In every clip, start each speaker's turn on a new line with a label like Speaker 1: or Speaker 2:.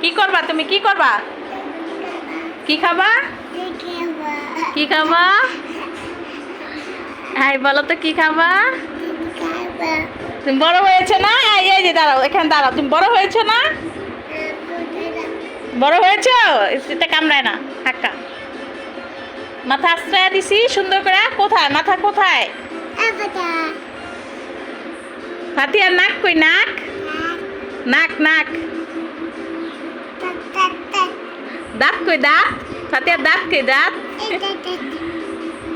Speaker 1: কি করবা তুমি? কি করবা? কি খাবা? কি খাবা? হ্যাঁ বলো তো কি খাবা? তুমি বড় হয়েছে না? এই যে দাঁড়াও, এখানে দাঁড়াও। তুমি বড় হয়েছে না? বড় হয়েছ? এটা কামড়ায় না, হাক্কা। মাথা আশ্রয় দিছি সুন্দর করে। কোথায় মাথা? কোথায় ফাতিয়ার নাক? কই নাক? নাক নাক। দাঁত কই দাঁত? ফাতিয়ার দাঁত কই দাঁত?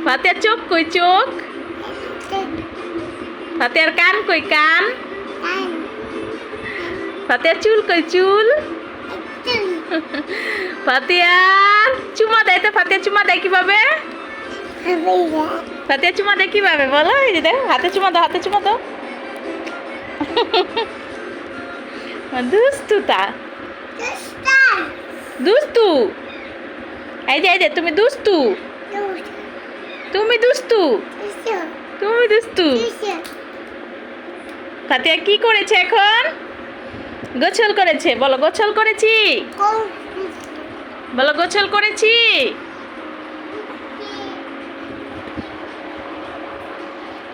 Speaker 1: ফাতিয়ার চোখ কই চোখ? ফাতিয়ার কান কই কান? ফাতিয়ার চুল কই চুল? ফাতিয়ার চুমা দেয় তো। ফাতিয়ার চুমা দেয় কিভাবে? ফাতিয়ার চুমা দেয় কিভাবে বলো? এই যে দেখো, হাতে চুমা দাও, হাতে চুমা দাও। দুস্তু তা দুস্তু। এই যে তুমি দুস্তু, তুমি দুস্তু, তুমি দুস্তু। ফাতিয়া কি করেছে এখন? গোছল করেছে। বলো গোছল করেছি। বলো গোছল করেছি।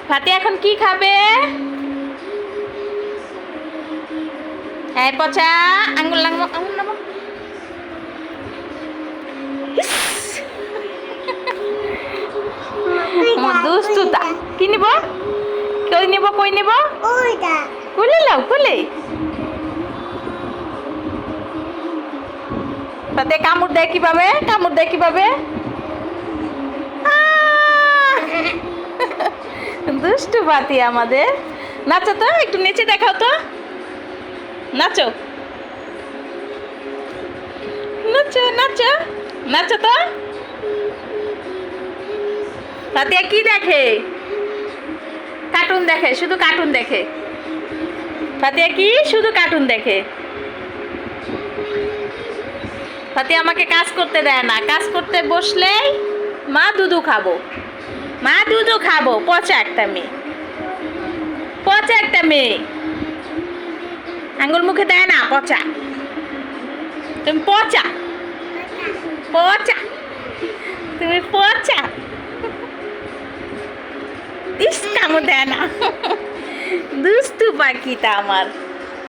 Speaker 1: ফাতিয়া এখন কি খাবে? হ্যাঁ পচা আঙ্গুল লাগবো, আঙ্গুল লাগবো। দুস্তুতা। কি নিব? কই নিব? কই নিব? কুলে লাও, কুলে। তাতে কামড় দেয় কিভাবে? কামড় দেয় কিভাবে? দুষ্টু বাতি আমাদের। নাচো তো, একটু নিচে দেখাও তো। নাচো নাচো নাচো নাচো তো। ফাতিয়া কি দেখে? কার্টুন দেখে, শুধু কার্টুন দেখে। ফাতিয়া কি শুধু কার্টুন দেখে? ফাতিয়া আমাকে কাজ করতে দেয় না। কাজ করতে বসলেই মা দুধু খাবো, মা দুধু খাবো। পচা একটা মেয়ে, পচা একটা মেয়ে। আঙ্গুল মুখে দেয় না, পচা। তুমি পচা, পচা, তুমি পচা। ইস কামড় দেয় না। দুষ্টু পাখিটা আমার।